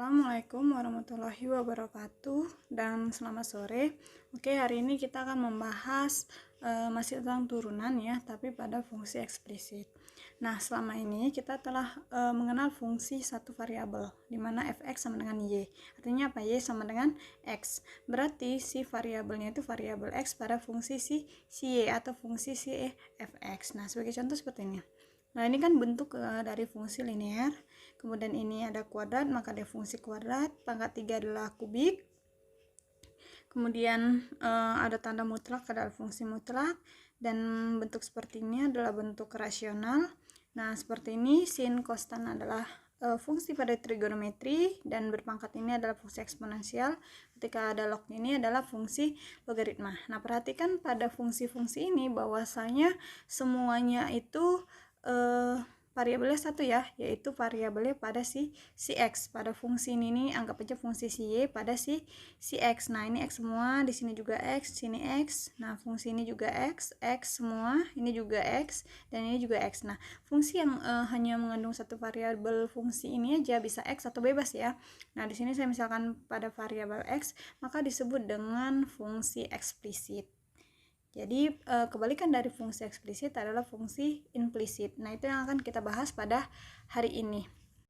Assalamualaikum warahmatullahi wabarakatuh dan selamat sore. Oke, hari ini kita akan membahas masih tentang turunan ya, tapi pada fungsi eksplisit. Nah, selama ini kita telah mengenal fungsi satu variabel di mana fx sama dengan y. Artinya apa? Y sama dengan x. Berarti si variabelnya itu variabel x pada fungsi si y atau fungsi si fx. Nah, sebagai contoh seperti ini. Nah, ini kan bentuk dari fungsi linear. Kemudian ini ada kuadrat, maka ada fungsi kuadrat. Pangkat 3 adalah kubik. Kemudian ada tanda mutlak adalah fungsi mutlak. Dan bentuk seperti ini adalah bentuk rasional. Nah, seperti ini sin konstan adalah fungsi pada trigonometri, dan berpangkat ini adalah fungsi eksponensial. Ketika ada log ini adalah fungsi logaritma. Nah, perhatikan pada fungsi-fungsi ini bahwasanya semuanya itu variabelnya satu ya, yaitu variabelnya pada si x. Pada fungsi ini anggap aja fungsi si y pada si x. Nah, ini x semua, di sini juga x, sini x. Nah, fungsi ini juga x semua, ini juga x, dan ini juga x. Nah, fungsi yang hanya mengandung satu variabel fungsi ini aja bisa x atau bebas ya. Nah, di sini saya misalkan pada variabel x, maka disebut dengan fungsi eksplisit. Jadi kebalikan dari fungsi eksplisit adalah fungsi implisit. Nah, itu yang akan kita bahas pada hari ini.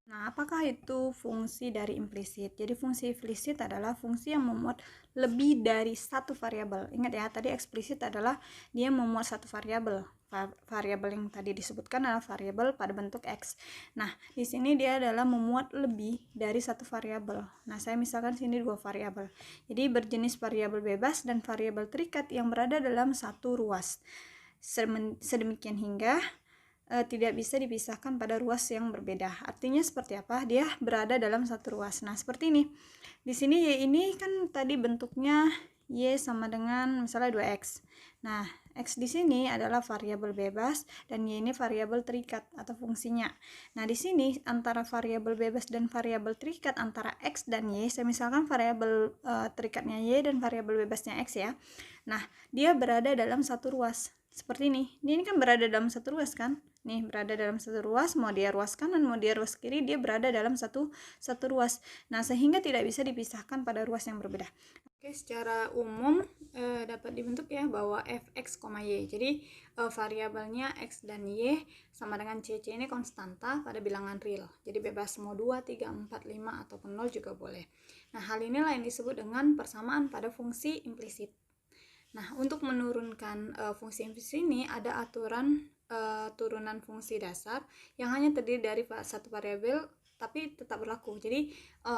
Nah, apakah itu fungsi dari implisit? Jadi fungsi implisit adalah fungsi yang memuat lebih dari satu variabel. Ingat ya, tadi eksplisit adalah dia memuat satu variabel. Variabel yang tadi disebutkan adalah variabel pada bentuk x. Nah, di sini dia adalah memuat lebih dari satu variabel. Nah, saya misalkan sini dua variabel. Jadi berjenis variabel bebas dan variabel terikat yang berada dalam satu ruas. Sedemikian hingga tidak bisa dipisahkan pada ruas yang berbeda. Artinya seperti apa? Dia berada dalam satu ruas. Nah, seperti ini. Di sini y ini kan tadi bentuknya y sama dengan misalnya 2x. Nah, x di sini adalah variabel bebas dan y ini variabel terikat atau fungsinya. Nah, di sini antara variabel bebas dan variabel terikat antara x dan y, saya misalkan variabel terikatnya y dan variabel bebasnya x ya. Nah, dia berada dalam satu ruas. Seperti ini. Ini kan berada dalam satu ruas kan? Nih, berada dalam satu ruas, mau dia ruas kanan, mau dia ruas kiri, dia berada dalam satu ruas. Nah, sehingga tidak bisa dipisahkan pada ruas yang berbeda. Oke, secara umum dapat dibentuk ya bahwa fx, y. Jadi variabelnya x dan y sama dengan c. C ini konstanta pada bilangan real. Jadi bebas mau 2, 3, 4, 5 ataupun 0 juga boleh. Nah, hal inilah yang disebut dengan persamaan pada fungsi implisit. Nah, untuk menurunkan fungsi implisit ini ada aturan turunan fungsi dasar yang hanya terdiri dari satu variabel tapi tetap berlaku. Jadi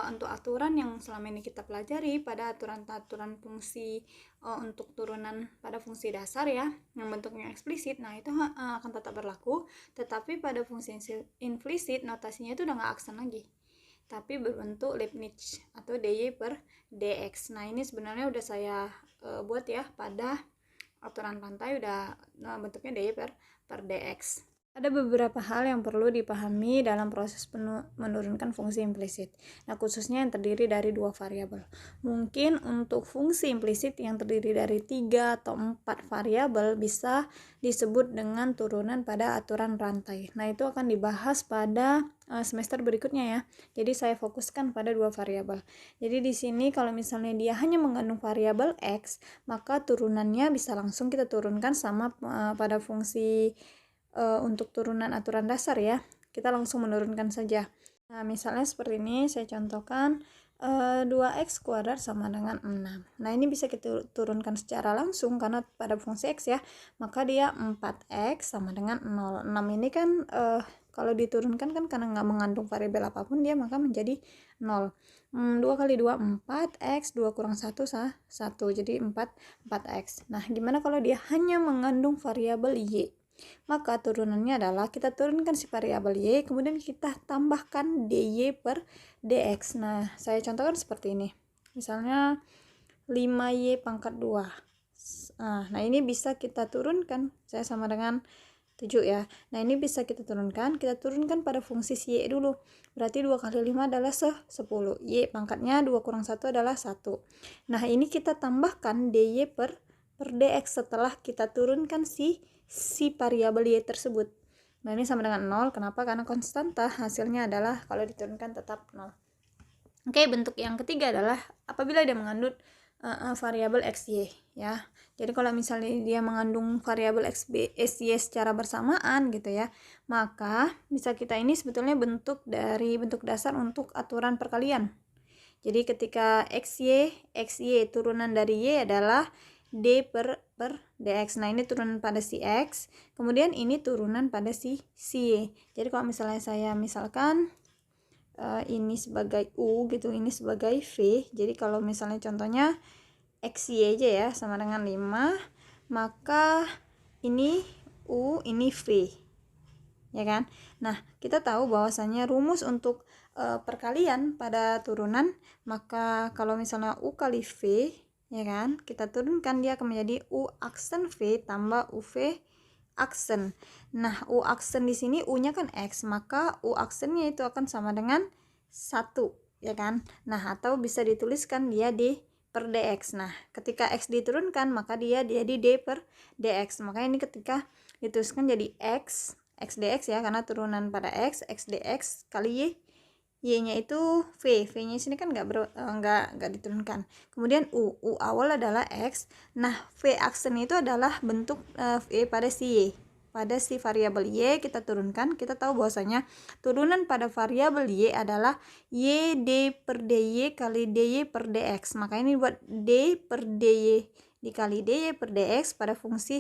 untuk aturan yang selama ini kita pelajari pada aturan-aturan fungsi untuk turunan pada fungsi dasar ya, yang bentuknya eksplisit, nah itu akan tetap berlaku. Tetapi pada fungsi implisit notasinya itu udah nggak aksen lagi, tapi berbentuk Leibniz atau dy per dx. Nah, ini sebenarnya udah saya buat ya pada aturan pantai, udah bentuknya dy per dx. Ada beberapa hal yang perlu dipahami dalam proses menurunkan fungsi implisit. Nah, khususnya yang terdiri dari dua variabel. Mungkin untuk fungsi implisit yang terdiri dari 3 atau 4 variabel bisa disebut dengan turunan pada aturan rantai. Nah, itu akan dibahas pada semester berikutnya ya. Jadi saya fokuskan pada dua variabel. Jadi di sini kalau misalnya dia hanya mengandung variabel x, maka turunannya bisa langsung kita turunkan sama pada fungsi untuk turunan aturan dasar ya. Kita langsung menurunkan saja. Nah, misalnya seperti ini saya contohkan 2x kuadrat sama dengan 6. Nah, ini bisa kita turunkan secara langsung karena pada fungsi x ya. Maka dia 4x sama dengan 0. 6 ini kan kalau diturunkan kan karena nggak mengandung variabel apapun, dia maka menjadi 0. 2 kali 2 4, x 2 kurang 1 1, jadi 4x. Nah, gimana kalau dia hanya mengandung variabel y? Maka turunannya adalah kita turunkan si variabel y, kemudian kita tambahkan dy per dx. Nah, saya contohkan seperti ini. Misalnya 5y pangkat 2. Nah, ini bisa kita turunkan. Saya sama dengan 7 ya. Nah, ini bisa kita turunkan pada fungsi si y dulu. Berarti 2 kali 5 adalah 10. Y pangkatnya 2 kurang 1 adalah 1. Nah, ini kita tambahkan dy per dx setelah kita turunkan si variabel y tersebut. Nah, ini sama dengan 0. Kenapa? Karena konstanta, hasilnya adalah kalau diturunkan tetap 0. Oke, bentuk yang ketiga adalah apabila dia mengandung variabel x, y ya. Jadi kalau misalnya dia mengandung variabel x, y secara bersamaan gitu ya, maka bisa kita ini sebetulnya bentuk dasar untuk aturan perkalian. Jadi ketika x, y turunan dari y adalah d per dx. Nah, ini turunan pada si x, kemudian ini turunan pada si y. Jadi kalau misalnya saya misalkan ini sebagai U gitu, ini sebagai V. Jadi kalau misalnya contohnya XY aja ya sama dengan 5, maka ini U, ini V. Ya kan? Nah, kita tahu bahwasannya rumus untuk perkalian pada turunan, maka kalau misalnya U kali V, ya kan? Kita turunkan, dia akan menjadi U aksen V tambah UV aksen. Nah, U aksen di sini U-nya kan X, maka U aksennya itu akan sama dengan 1, ya kan? Nah, atau bisa dituliskan dia D per dx. Nah, ketika X diturunkan, maka dia jadi D per dx. Maka ini ketika dituliskan jadi X dx ya, karena turunan pada X dx kali Y-nya itu V-nya sini kan nggak diturunkan. Kemudian U awal adalah X. Nah, V aksen itu adalah bentuk V pada si Y. Pada si variabel Y kita turunkan, kita tahu bahwasanya turunan pada variabel Y adalah Y D per DY kali DY per DX. Maka ini buat D per DY dikali DY per DX pada fungsi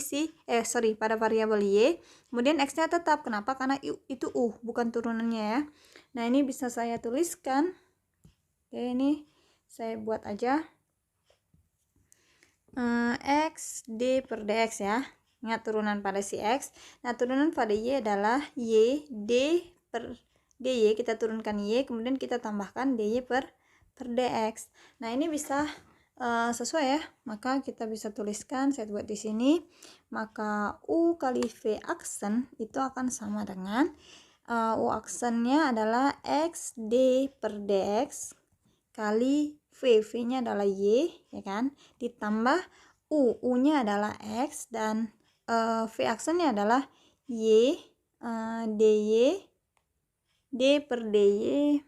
pada variabel Y. Kemudian X-nya tetap. Kenapa? Karena itu U, bukan turunannya ya. Nah, ini bisa saya tuliskan. Oke, ini saya buat aja X D per dx ya. Ingat turunan pada si X. Nah, turunan pada Y adalah Y D per DY. Kita turunkan Y, kemudian kita tambahkan DY per dx. Nah, ini bisa sesuai ya. Maka kita bisa tuliskan, saya buat di sini. Maka U kali V aksen itu akan sama dengan U aksennya adalah X D per dx kali V-nya adalah Y, ya kan, ditambah U-nya adalah X, dan V aksennya adalah Y, DY, D per DY,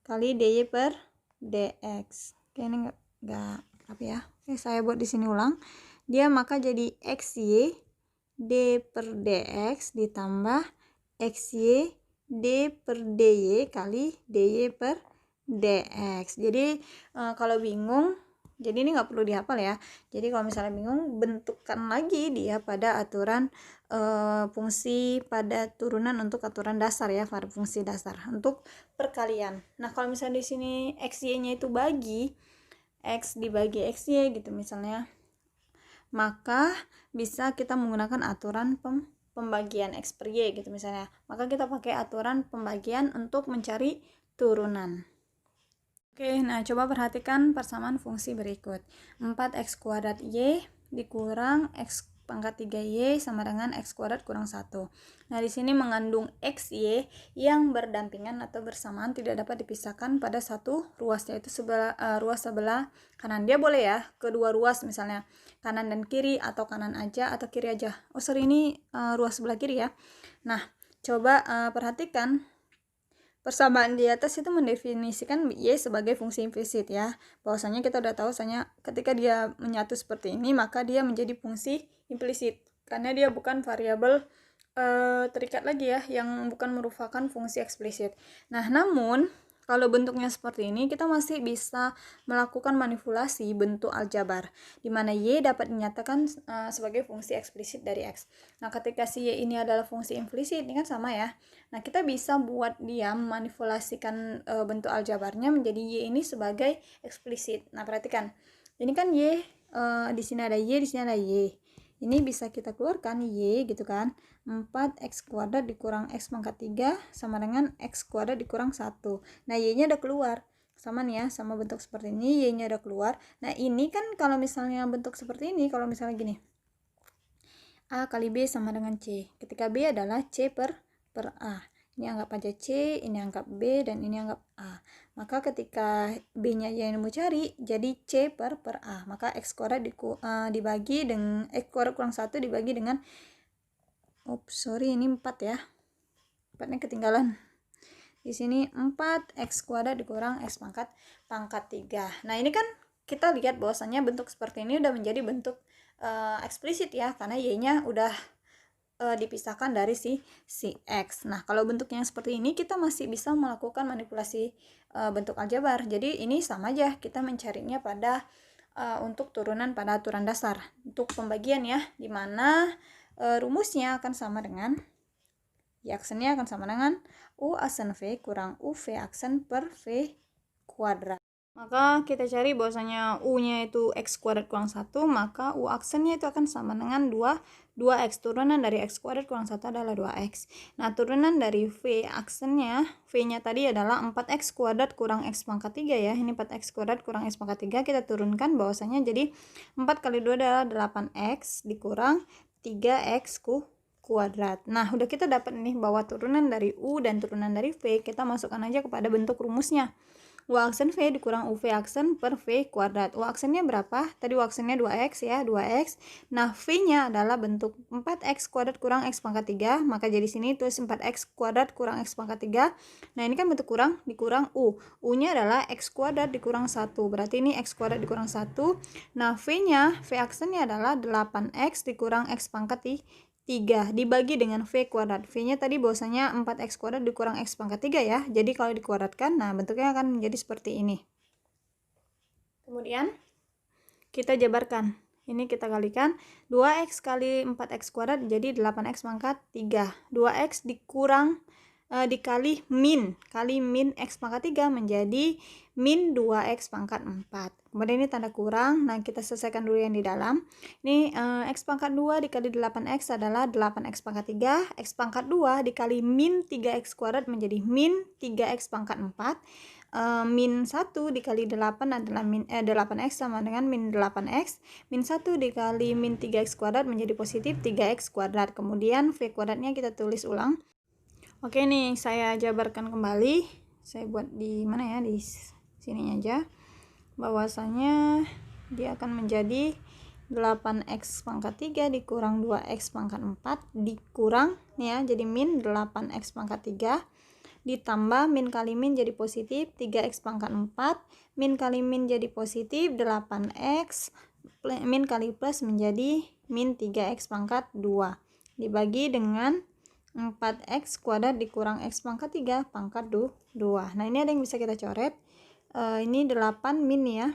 kali DY per DX. Oke, ini enggak apa ya. Oke, saya buat di sini ulang. Dia maka jadi XY D per DX ditambah XY D per DY kali DY per DX. Jadi kalau bingung, jadi ini nggak perlu dihafal ya. Jadi kalau misalnya bingung, bentukkan lagi dia pada aturan fungsi pada turunan untuk aturan dasar ya, pada fungsi dasar untuk perkalian. Nah, kalau misalnya di sini XY-nya itu X dibagi XY gitu misalnya, maka bisa kita menggunakan aturan pembagian X per Y gitu misalnya. Maka kita pakai aturan pembagian untuk mencari turunan. Oke, nah coba perhatikan persamaan fungsi berikut. 4x kuadrat Y dikurang x pangkat 3y sama dengan x kuadrat kurang 1. Nah, di sini mengandung x, y yang berdampingan atau bersamaan, tidak dapat dipisahkan pada satu ruas, yaitu ruas sebelah kanan. Dia boleh ya kedua ruas, misalnya kanan dan kiri, atau kanan aja atau kiri aja. Ini ruas sebelah kiri ya. Nah, coba perhatikan persamaan di atas itu mendefinisikan Y sebagai fungsi implisit ya. Bahwasanya kita udah tahu ketika dia menyatu seperti ini, maka dia menjadi fungsi implisit karena dia bukan variabel terikat lagi ya, yang bukan merupakan fungsi eksplisit. Nah, namun kalau bentuknya seperti ini, kita masih bisa melakukan manipulasi bentuk aljabar, di mana Y dapat dinyatakan sebagai fungsi eksplisit dari X. Nah, ketika si Y ini adalah fungsi implisit, ini kan sama ya. Nah, kita bisa buat dia memanipulasikan bentuk aljabarnya menjadi Y ini sebagai eksplisit. Nah, perhatikan. Ini kan Y, di sini ada Y, di sini ada Y. Ini bisa kita keluarkan Y gitu kan. 4x kuadrat dikurang x pangkat 3 sama dengan x kuadrat dikurang 1. Nah, Y-nya udah keluar. Sama nih ya, sama bentuk seperti ini, Y-nya udah keluar. Nah, ini kan kalau misalnya bentuk seperti ini, kalau misalnya gini. A kali B sama dengan C. Ketika B adalah C per A. Ini anggap aja C, ini anggap B, dan ini anggap A. Maka ketika B-nya yang mau cari, jadi C per A. Maka x kuadrat dibagi dengan x kuadrat kurang 1 dibagi dengan ini 4 ya. 4-nya ketinggalan. Di sini 4x kuadrat dikurang x pangkat 3. Nah, ini kan kita lihat bahwasannya bentuk seperti ini udah menjadi bentuk eksplisit ya, karena y-nya udah dipisahkan dari si x. Nah, kalau bentuknya seperti ini kita masih bisa melakukan manipulasi bentuk aljabar. Jadi ini sama aja, kita mencarinya pada untuk turunan pada aturan dasar. Untuk pembagian ya, dimana rumusnya akan sama dengan y aksennya akan sama dengan U aksen V kurang UV aksen per V kuadrat. Maka kita cari bahwasanya U-nya itu X kuadrat kurang 1, maka U aksennya itu akan sama dengan 2X. Turunan dari X kuadrat kurang 1 adalah 2X. Nah, turunan dari V aksennya, V-nya tadi adalah 4X kuadrat kurang X pangkat 3 ya. Ini 4X kuadrat kurang X pangkat 3, kita turunkan bahwasanya jadi 4 kali 2 adalah 8X dikurang 3X kuadrat. Nah, udah kita dapat nih bahwa turunan dari U dan turunan dari V, kita masukkan aja kepada bentuk rumusnya. U aksen V dikurang UV aksen per V kuadrat. U aksennya berapa? Tadi U aksennya 2X ya, 2X. Nah, V-nya adalah bentuk 4X kuadrat kurang X pangkat 3, maka jadi sini tulis 4X kuadrat kurang X pangkat 3. Nah, ini kan bentuk kurang dikurang U. U-nya adalah X kuadrat dikurang 1, berarti ini X kuadrat dikurang 1. Nah, V-nya, V aksennya adalah 8X dikurang X pangkat 3 dibagi dengan V kuadrat. V-nya tadi bahwasanya 4X kuadrat dikurang X pangkat 3 ya. Jadi kalau dikuadratkan, nah bentuknya akan menjadi seperti ini. Kemudian kita jabarkan. Ini kita kalikan 2X kali 4X kuadrat jadi 8X pangkat 3. 2X dikurang dikali min X pangkat 3 menjadi min 2X pangkat 4. Kemudian ini tanda kurang. Nah, kita selesaikan dulu yang di dalam. Ini X pangkat 2 dikali 8X adalah 8X pangkat 3. X pangkat 2 dikali min 3X kuadrat menjadi min 3X pangkat 4. Min 1 dikali 8 adalah 8X sama dengan min 8X. Min 1 dikali min 3X kuadrat menjadi positif 3X kuadrat. Kemudian V kuadratnya kita tulis ulang. Oke nih, saya jabarkan kembali. Saya buat di mana ya? Di sininya aja. Bahwasanya dia akan menjadi 8X pangkat 3 dikurang 2X pangkat 4 dikurang nih ya, jadi min 8X pangkat 3 ditambah min kali min jadi positif 3X pangkat 4, min kali min jadi positif 8X, min kali plus menjadi min 3X pangkat 2 dibagi dengan 4X kuadrat dikurang X pangkat 3 pangkat 2. Nah, ini ada yang bisa kita coret. Ini 8 min ya.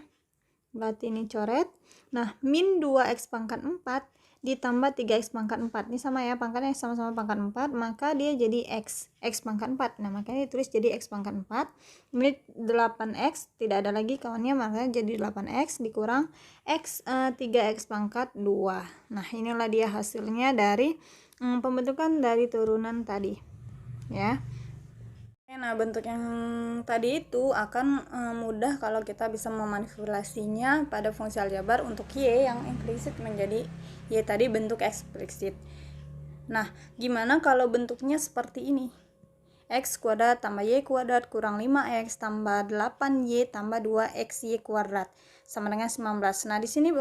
Berarti ini coret. Nah, min 2X pangkat 4 ditambah 3X pangkat 4. Ini sama ya, pangkatnya sama-sama pangkat 4, maka dia jadi X pangkat 4. Nah, makanya ditulis jadi X pangkat 4. Ini 8X, tidak ada lagi kawannya, makanya jadi 8X dikurang X 3X pangkat 2. Nah, inilah dia hasilnya dari pembentukan dari turunan tadi ya. Nah, bentuk yang tadi itu akan mudah kalau kita bisa memanipulasinya pada fungsi aljabar untuk Y yang implisit menjadi Y tadi bentuk eksplisit. Nah, gimana kalau bentuknya seperti ini? X kuadrat tambah Y kuadrat kurang 5X tambah 8Y tambah 2XY kuadrat sama dengan 19. Nah, di sini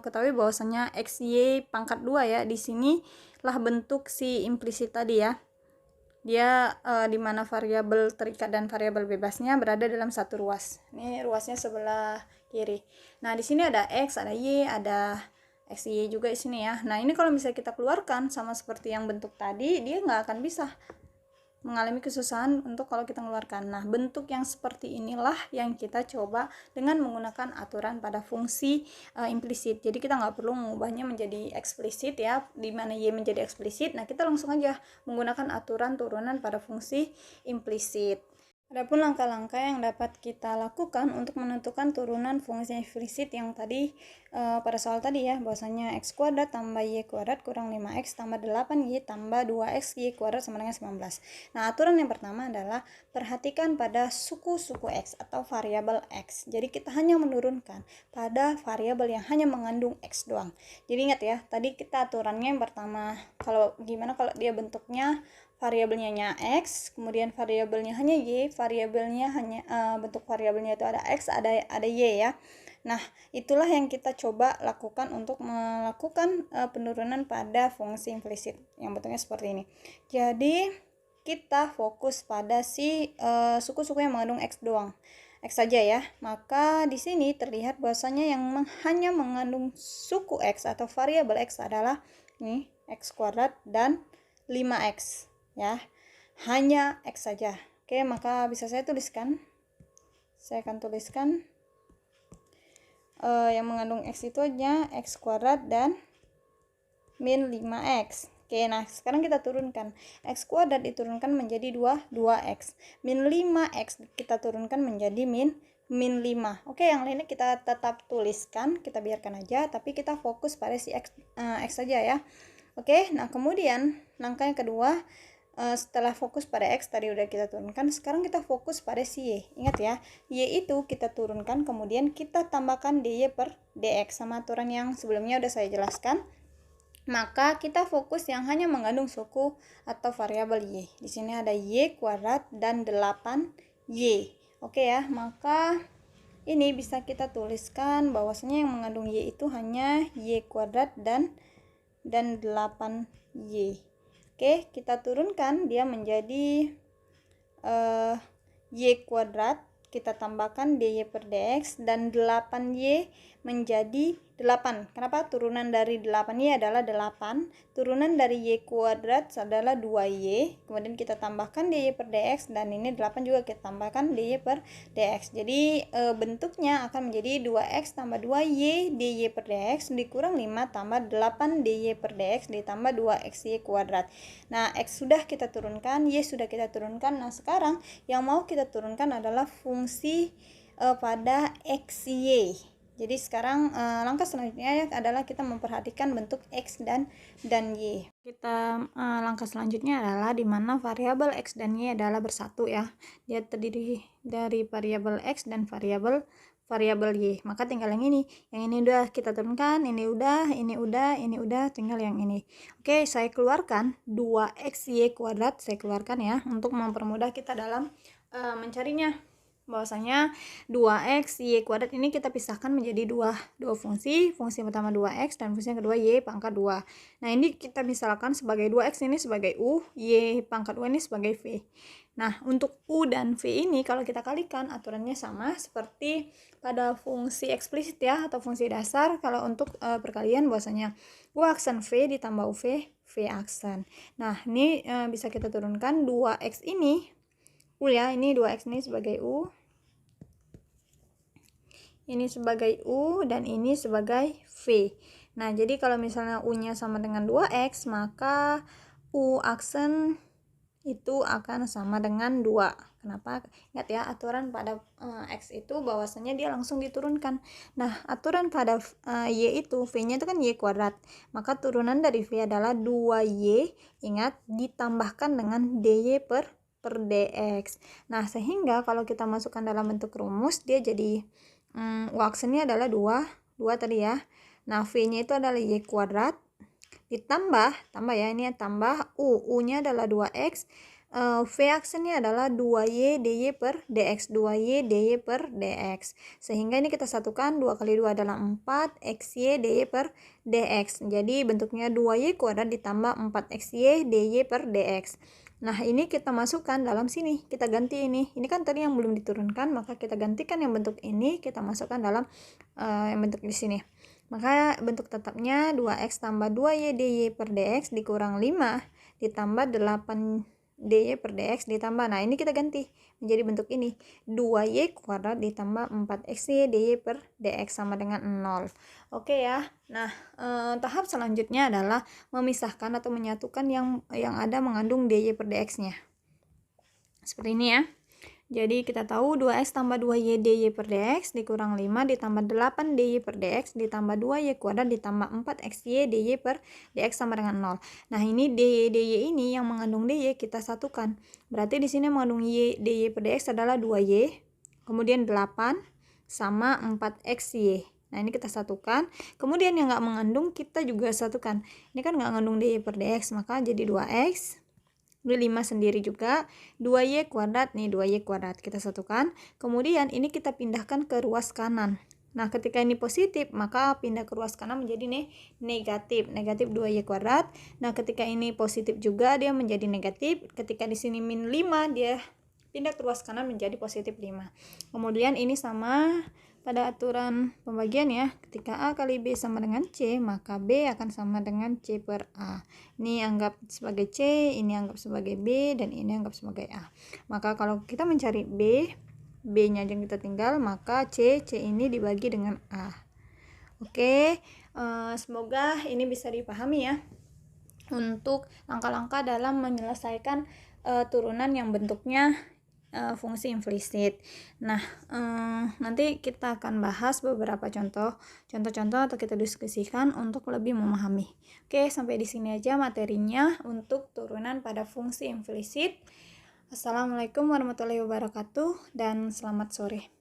ketahui bahwasanya XY pangkat 2 ya. Di sini lah bentuk si implisit tadi ya. Dia di mana variabel terikat dan variabel bebasnya berada dalam satu ruas. Ini ruasnya sebelah kiri. Nah, di sini ada X, ada Y, ada XY juga di sini ya. Nah, ini kalau misalnya kita keluarkan sama seperti yang bentuk tadi, dia nggak akan bisa mengalami kesusahan untuk kalau kita mengeluarkan. Nah, bentuk yang seperti inilah yang kita coba dengan menggunakan aturan pada fungsi implisit. Jadi kita nggak perlu mengubahnya menjadi eksplisit ya, di mana Y menjadi eksplisit. Nah, kita langsung aja menggunakan aturan turunan pada fungsi implisit. Adapun langkah-langkah yang dapat kita lakukan untuk menentukan turunan fungsi implisit yang tadi pada soal tadi ya, bahwasanya X kuadrat tambah Y kuadrat kurang 5X tambah 8Y tambah 2XY kuadrat sama dengan 19. Nah, aturan yang pertama adalah perhatikan pada suku-suku X atau variabel X. Jadi kita hanya menurunkan pada variabel yang hanya mengandung X doang. Jadi ingat ya, tadi kita aturannya yang pertama, gimana kalau dia bentuknya variabelnya X, kemudian variabelnya hanya Y, variabelnya hanya bentuk variabelnya itu ada X, ada Y ya. Nah, itulah yang kita coba lakukan untuk melakukan penurunan pada fungsi implisit yang bentuknya seperti ini. Jadi kita fokus pada si suku-suku yang mengandung X doang, X saja ya. Maka di sini terlihat bahwasanya yang hanya mengandung suku X atau variabel X adalah nih X kuadrat dan 5X ya. Hanya X saja. Oke, maka bisa saya tuliskan. Saya akan tuliskan yang mengandung X itu hanya X kuadrat dan min 5X. Oke, nah sekarang kita turunkan. X kuadrat diturunkan menjadi 2X. Min 5X kita turunkan menjadi min 5. Oke, yang lainnya kita tetap tuliskan, kita biarkan aja, tapi kita fokus pada si X saja ya. Oke, nah kemudian langkah yang kedua, setelah fokus pada X tadi udah kita turunkan, sekarang kita fokus pada si Y. Ingat ya, Y itu kita turunkan, kemudian kita tambahkan DY per DX sama aturan yang sebelumnya udah saya jelaskan. Maka kita fokus yang hanya mengandung suku atau variabel Y. Di sini ada Y kuadrat dan 8Y. Oke ya, maka ini bisa kita tuliskan bahwasanya yang mengandung Y itu hanya Y kuadrat dan 8Y. Oke, kita turunkan dia menjadi Y kuadrat, kita tambahkan DY per DX, dan 8Y menjadi 8. Kenapa? Turunan dari 8Y adalah 8. Turunan dari Y kuadrat adalah 2Y. Kemudian kita tambahkan DY per DX, dan ini 8 juga kita tambahkan DY per DX. Jadi bentuknya akan menjadi 2X tambah 2Y DY per DX dikurang 5 tambah 8 DY per DX ditambah 2XY kuadrat. Nah, X sudah kita turunkan, Y sudah kita turunkan. Nah, sekarang yang mau kita turunkan adalah fungsi pada XY. Jadi sekarang langkah selanjutnya adalah kita memperhatikan bentuk X dan Y. Kita langkah selanjutnya adalah di mana variabel X dan Y adalah bersatu ya. Dia terdiri dari variabel X dan variabel Y. Maka tinggal yang ini. Yang ini udah kita turunkan, ini udah, tinggal yang ini. Oke, saya keluarkan 2XY kuadrat, saya keluarkan ya untuk mempermudah kita dalam mencarinya. Bahwasanya 2x y kuadrat ini kita pisahkan menjadi dua fungsi. Fungsi pertama 2x dan fungsi yang kedua y pangkat 2. Nah, ini kita misalkan sebagai 2x ini sebagai u, y pangkat 2 ini sebagai v. Nah, untuk u dan v ini kalau kita kalikan aturannya sama seperti pada fungsi eksplisit ya atau fungsi dasar. Kalau untuk perkalian bahwasanya u aksen v ditambah uv, v aksen. Nah, ini bisa kita turunkan 2x ini u ya, ini 2x ini sebagai u, ini sebagai u, dan ini sebagai v. Nah, jadi kalau misalnya u nya sama dengan 2x, maka u aksen itu akan sama dengan 2. Kenapa? Ingat ya, aturan pada x itu bahwasanya dia langsung diturunkan. Nah, aturan pada y itu, v nya itu kan y kuadrat, maka turunan dari v adalah 2y, ingat, ditambahkan dengan dy per dx. Nah, sehingga kalau kita masukkan dalam bentuk rumus, dia jadi u aksennya adalah 2 tadi ya. Nah, v-nya itu adalah y kuadrat ditambah ya, ini tambah u nya adalah 2x, v aksennya adalah 2y dy per dx, 2y dy per dx. Sehingga ini kita satukan, 2 kali 2 adalah 4 xy dy per dx. Jadi bentuknya 2y kuadrat ditambah 4xy dy per dx. Nah, ini kita masukkan dalam sini, kita ganti ini. Ini kan tadi yang belum diturunkan, maka kita gantikan yang bentuk ini, kita masukkan dalam yang bentuk di sini. Maka bentuk tetapnya 2x tambah 2y dy per dx dikurang 5 ditambah 8 dy per dx ditambah, nah ini kita ganti menjadi bentuk ini, 2y kuadrat ditambah 4xy dy per dx sama dengan 0. Oke ya. Nah, tahap selanjutnya adalah memisahkan atau menyatukan yang ada mengandung dy per dx nya seperti ini ya. Jadi kita tahu 2x tambah 2y dy per dx dikurang 5 ditambah 8 dy per dx ditambah 2y kuadrat ditambah 4xy dy per dx sama dengan 0. Nah, ini dy ini yang mengandung dy kita satukan. Berarti di sini mengandung y dy per dx adalah 2y, kemudian 8 sama 4xy. Nah, ini kita satukan. Kemudian yang nggak mengandung kita juga satukan. Ini kan nggak mengandung dy per dx, maka jadi 2x. 5 sendiri juga, 2y kuadrat, nih 2y kuadrat kita satukan. Kemudian ini kita pindahkan ke ruas kanan. Nah, ketika ini positif, maka pindah ke ruas kanan menjadi negatif. Negatif 2Y kuadrat. Nah, ketika ini positif juga, dia menjadi negatif. Ketika di sini min 5, dia pindah ke ruas kanan menjadi positif 5. Kemudian ini sama pada aturan pembagian ya. Ketika A kali B sama dengan C, maka B akan sama dengan C per A. Ini anggap sebagai C, ini anggap sebagai B, dan ini anggap sebagai A. Maka kalau kita mencari B-nya yang kita tinggal, maka C ini dibagi dengan A. Oke, semoga ini bisa dipahami ya untuk langkah-langkah dalam menyelesaikan turunan yang bentuknya fungsi implisit. Nah, nanti kita akan bahas beberapa contoh-contoh atau kita diskusikan untuk lebih memahami. Oke, sampai di sini aja materinya untuk turunan pada fungsi implisit. Assalamualaikum warahmatullahi wabarakatuh dan selamat sore.